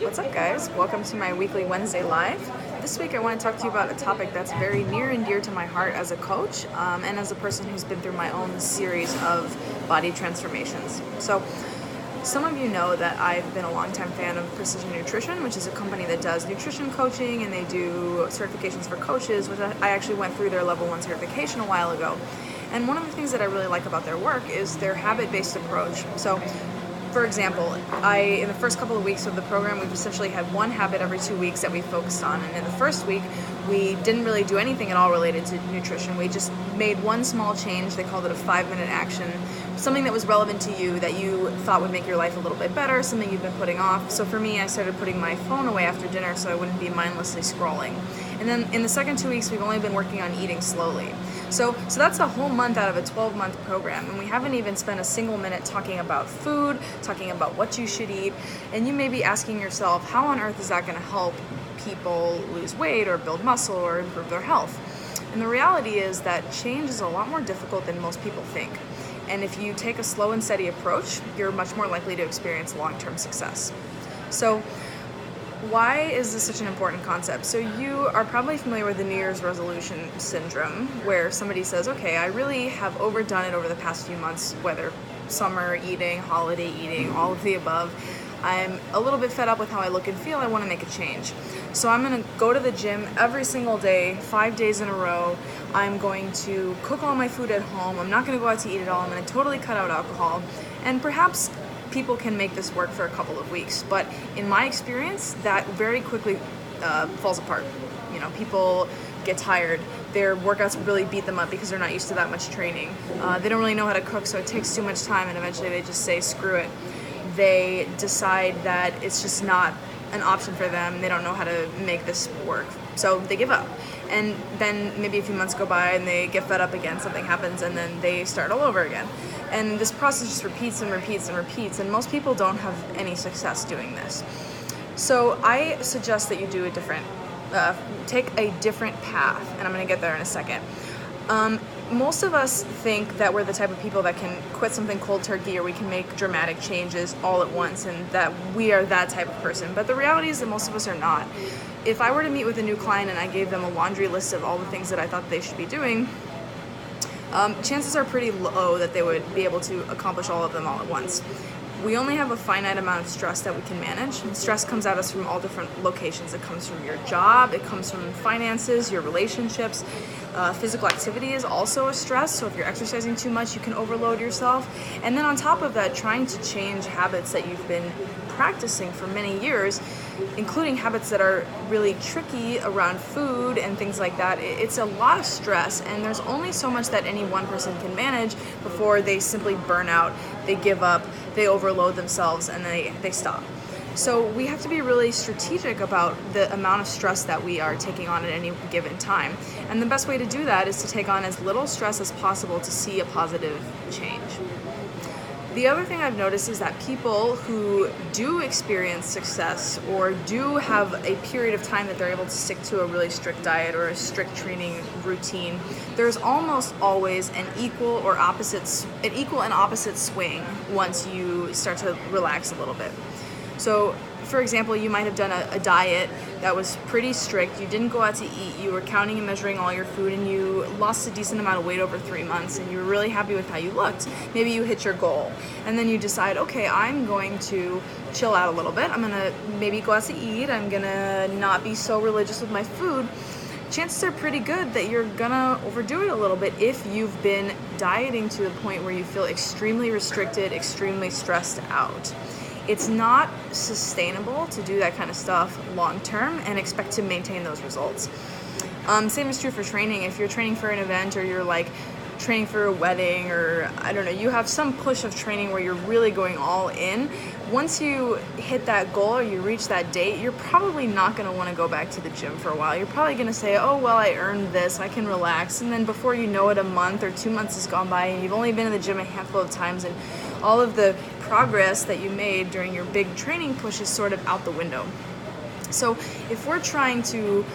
What's up, guys? Welcome to my weekly Wednesday Live. This week I want to talk to you about a topic that's very near and dear to my heart as a coach and as a person who's been through my own series of body transformations. So, some of you know that I've been a longtime fan of Precision Nutrition, which is a company that does nutrition coaching, and they do certifications for coaches, which I actually went through their level 1 certification a while ago. And one of the things that I really like about their work is their habit-based approach. So, for example, in the first couple of weeks of the program, we've essentially had one habit every 2 weeks that we focused on. And in the first week, we didn't really do anything at all related to nutrition. We just made one small change. They called it a 5-minute action, something that was relevant to you that you thought would make your life a little bit better, something you've been putting off. So for me, I started putting my phone away after dinner so I wouldn't be mindlessly scrolling. And then in the second 2 weeks, we've only been working on eating slowly. So that's a whole month out of a 12-month program, and we haven't even spent a single minute talking about food, talking about what you should eat. And you may be asking yourself, how on earth is that going to help people lose weight or build muscle or improve their health? And the reality is that change is a lot more difficult than most people think. And if you take a slow and steady approach, you're much more likely to experience long-term success. So why is this such an important concept? So you are probably familiar with the New Year's resolution syndrome, where somebody says, okay, I really have overdone it over the past few months, whether summer eating, holiday eating, all of the above. I'm a little bit fed up with how I look and feel. I want to make a change. So I'm going to go to the gym every single day, 5 days in a row. I'm going to cook all my food at home. I'm not going to go out to eat at all. I'm going to totally cut out alcohol. And perhaps people can make this work for a couple of weeks, but in my experience, that very quickly falls apart. You know, people get tired. Their workouts really beat them up because they're not used to that much training. They don't really know how to cook, so it takes too much time, and eventually they just say, screw it. They decide that it's just not an option for them. They don't know how to make this work, so they give up. And then maybe a few months go by and they get fed up again, something happens, and then they start all over again. And this process just repeats and repeats and repeats, and most people don't have any success doing this. So I suggest that you do take a different path, and I'm going to get there in a second. Most of us think that we're the type of people that can quit something cold turkey, or we can make dramatic changes all at once, and that we are that type of person. But the reality is that most of us are not. If I were to meet with a new client and I gave them a laundry list of all the things that I thought they should be doing, chances are pretty low that they would be able to accomplish all of them all at once. We only have a finite amount of stress that we can manage, and stress comes at us from all different locations. It comes from your job, it comes from finances, your relationships. Physical activity is also a stress, so if you're exercising too much, you can overload yourself. And then on top of that, trying to change habits that you've been practicing for many years, including habits that are really tricky around food and things like that, it's a lot of stress, and there's only so much that any one person can manage before they simply burn out, they give up, they overload themselves, and they stop. So we have to be really strategic about the amount of stress that we are taking on at any given time. And the best way to do that is to take on as little stress as possible to see a positive change. The other thing I've noticed is that people who do experience success or do have a period of time that they're able to stick to a really strict diet or a strict training routine, there's almost always an equal and opposite swing once you start to relax a little bit. So, for example, you might have done a diet that was pretty strict. You didn't go out to eat. You were counting and measuring all your food, and you lost a decent amount of weight over 3 months, and you were really happy with how you looked. Maybe you hit your goal, and then you decide, okay, I'm going to chill out a little bit. I'm going to maybe go out to eat. I'm going to not be so religious with my food. Chances are pretty good that you're gonna overdo it a little bit if you've been dieting to the point where you feel extremely restricted, extremely stressed out. It's not sustainable to do that kind of stuff long term and expect to maintain those results. Same is true for training. If you're training for an event, or you're like training for a wedding, or I don't know, you have some push of training where you're really going all in. Once you hit that goal or you reach that date, you're probably not going to want to go back to the gym for a while. You're probably going to say, oh, well, I earned this, I can relax. And then before you know it, a month or 2 months has gone by, and you've only been in the gym a handful of times, and all of the progress that you made during your big training push is sort of out the window. So if we're trying to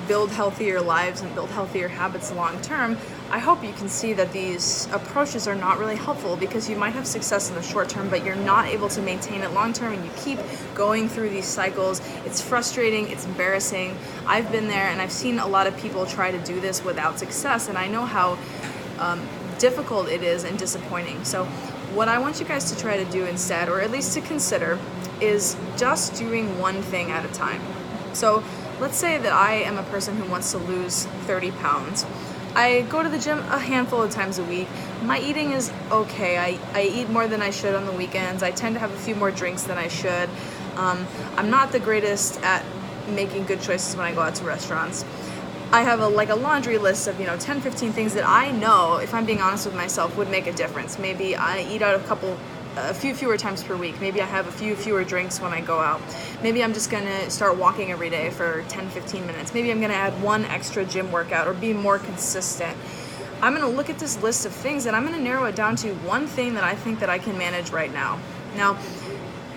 build healthier lives and build healthier habits long term, I hope you can see that these approaches are not really helpful, because you might have success in the short term, but you're not able to maintain it long term, and you keep going through these cycles. It's frustrating, it's embarrassing. I've been there, and I've seen a lot of people try to do this without success, and I know how difficult it is and disappointing. So what I want you guys to try to do instead, or at least to consider, is just doing one thing at a time. So let's say that I am a person who wants to lose 30 pounds. I go to the gym a handful of times a week. My eating is okay. I eat more than I should on the weekends. I tend to have a few more drinks than I should. I'm not the greatest at making good choices when I go out to restaurants. I have a laundry list of 10, 15 things that I know, if I'm being honest with myself, would make a difference. Maybe I eat out a few fewer times per week. Maybe I have a few fewer drinks when I go out. Maybe I'm just gonna start walking every day for 10, 15 minutes. Maybe I'm gonna add one extra gym workout or be more consistent. I'm gonna look at this list of things and I'm gonna narrow it down to one thing that I think that I can manage right now. Now,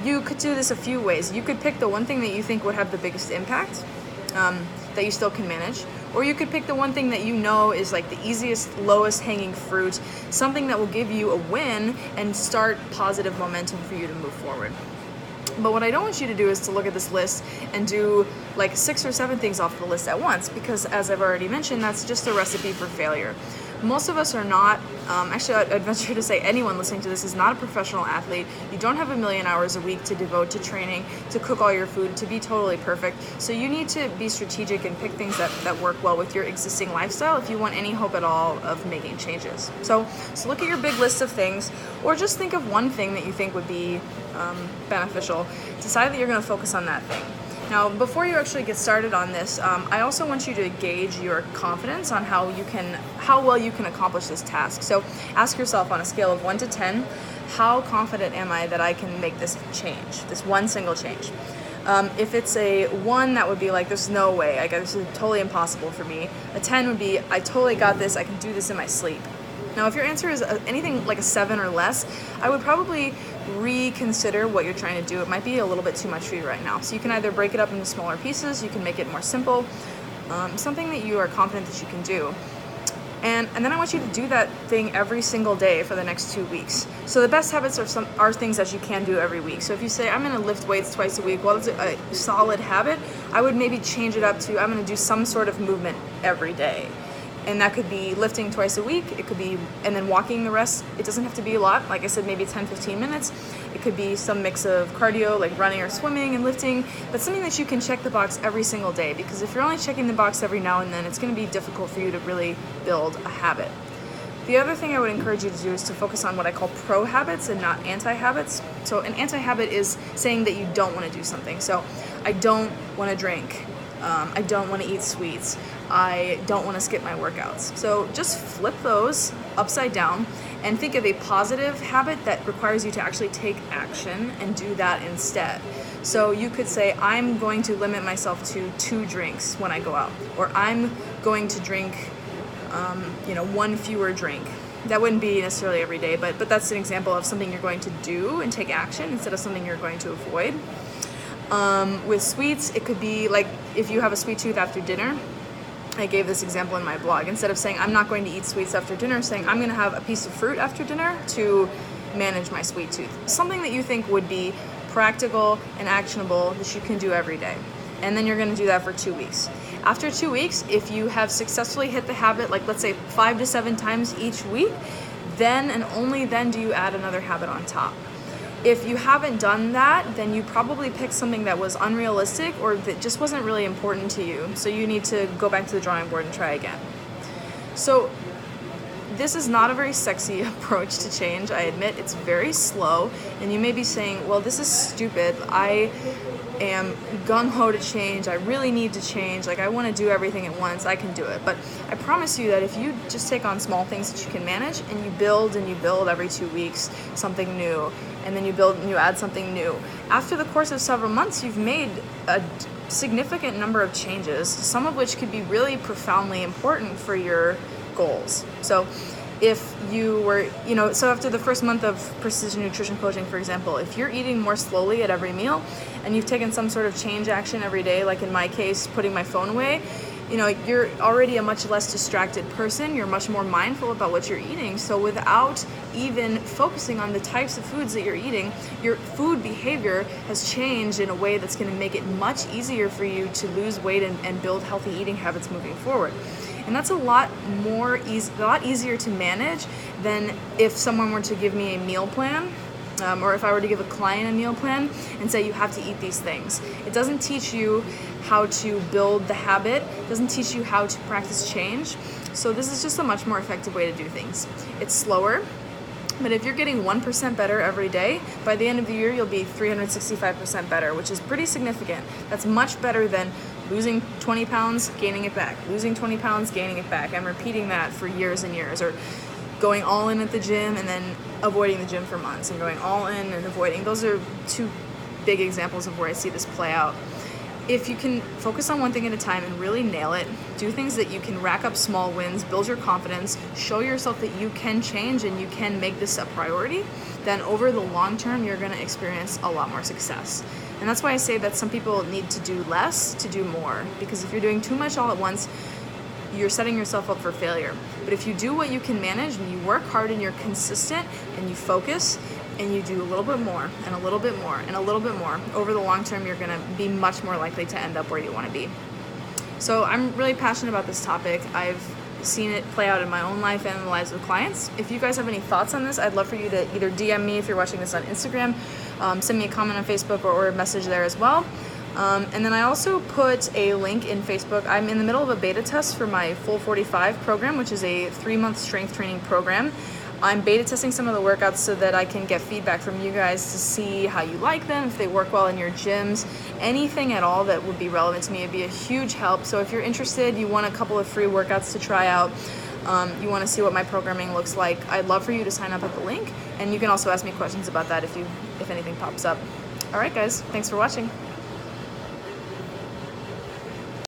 you could do this a few ways. You could pick the one thing that you think would have the biggest impact, that you still can manage. Or you could pick the one thing that you know is like the easiest, lowest hanging fruit, something that will give you a win and start positive momentum for you to move forward. But what I don't want you to do is to look at this list and do like 6 or 7 things off the list at once, because as I've already mentioned, that's just a recipe for failure. Most of us are not, actually I'd venture to say anyone listening to this is not a professional athlete. You don't have 1,000,000 hours a week to devote to training, to cook all your food, to be totally perfect. So you need to be strategic and pick things that work well with your existing lifestyle if you want any hope at all of making changes. So look at your big list of things, or just think of one thing that you think would be beneficial. Decide that you're going to focus on that thing. Now, before you actually get started on this, I also want you to gauge your confidence on how well you can accomplish this task. So ask yourself on a scale of 1 to 10, how confident am I that I can make this change, this one single change? If it's a 1, that would be like, there's no way, this is totally impossible for me. A 10 would be, I totally got this, I can do this in my sleep. Now, if your answer is anything like a 7 or less, I would probably reconsider what you're trying to do. It might be a little bit too much for you right now. So you can either break it up into smaller pieces, you can make it more simple, something that you are confident that you can do. And then I want you to do that thing every single day for the next 2 weeks. So the best habits are things that you can do every week. So if you say, I'm going to lift weights twice a week, well, it's a solid habit. I would maybe change it up to, I'm going to do some sort of movement every day. And that could be lifting twice a week, it could be, and then walking the rest. It doesn't have to be a lot, like I said, maybe 10, 15 minutes. It could be some mix of cardio, like running or swimming and lifting, but something that you can check the box every single day, because if you're only checking the box every now and then, it's gonna be difficult for you to really build a habit. The other thing I would encourage you to do is to focus on what I call pro-habits and not anti-habits. So an anti-habit is saying that you don't want to do something. So I don't want to drink. I don't want to eat sweets. I don't want to skip my workouts. So just flip those upside down and think of a positive habit that requires you to actually take action and do that instead. So you could say, I'm going to limit myself to 2 drinks when I go out, or I'm going to drink 1 fewer drink. That wouldn't be necessarily every day, but that's an example of something you're going to do and take action instead of something you're going to avoid. With sweets, it could be like if you have a sweet tooth after dinner. I gave this example in my blog. Instead of saying I'm not going to eat sweets after dinner, saying I'm going to have a piece of fruit after dinner to manage my sweet tooth. Something that you think would be practical and actionable that you can do every day. And then you're going to do that for 2 weeks. After 2 weeks, if you have successfully hit the habit, like let's say 5 to 7 times each week, then and only then do you add another habit on top. If you haven't done that, then you probably picked something that was unrealistic or that just wasn't really important to you. So you need to go back to the drawing board and try again. So this is not a very sexy approach to change. I admit it's very slow, and you may be saying, well, this is stupid. I am gung-ho to change. I really need to change. Like, I want to do everything at once. I can do it. But I promise you that if you just take on small things that you can manage and you build every 2 weeks something new, and then you build and you add something new, after the course of several months, you've made a significant number of changes, some of which could be really profoundly important for your goals. So if you were, so after the first month of precision nutrition coaching, for example, if you're eating more slowly at every meal and you've taken some sort of change action every day, like in my case, putting my phone away, you know, you're already a much less distracted person. You're much more mindful about what you're eating. So without even focusing on the types of foods that you're eating, your food behavior has changed in a way that's going to make it much easier for you to lose weight and build healthy eating habits moving forward. And that's a lot easier to manage than if someone were to give me a meal plan. Or if I were to give a client a meal plan and say you have to eat these things. It doesn't teach you how to build the habit, it doesn't teach you how to practice change. So this is just a much more effective way to do things. It's slower, but if you're getting 1% better every day, by the end of the year you'll be 365% better, which is pretty significant. That's much better than losing 20 pounds, gaining it back, losing 20 pounds, gaining it back, and repeating that for years and years, or going all in at the gym and then avoiding the gym for months and going all in and avoiding. Those are two big examples of where I see this play out. If you can focus on one thing at a time and really nail it, do things that you can rack up small wins, build your confidence, show yourself that you can change and you can make this a priority, then over the long term, you're gonna experience a lot more success. And that's why I say that some people need to do less to do more, because if you're doing too much all at once, you're setting yourself up for failure. But if you do what you can manage and you work hard and you're consistent and you focus and you do a little bit more and a little bit more and a little bit more, over the long term, you're gonna be much more likely to end up where you wanna be. So I'm really passionate about this topic. I've seen it play out in my own life and in the lives of clients. If you guys have any thoughts on this, I'd love for you to either DM me if you're watching this on Instagram, send me a comment on Facebook or a message there as well. And then I also put a link in Facebook. I'm in the middle of a beta test for my Full 45 program, which is a 3-month strength training program. I'm beta testing some of the workouts so that I can get feedback from you guys to see how you like them, if they work well in your gyms, anything at all that would be relevant to me. It'd be a huge help. So if you're interested, you want a couple of free workouts to try out, you want to see what my programming looks like, I'd love for you to sign up at the link. And you can also ask me questions about that if anything pops up. All right, guys, thanks for watching.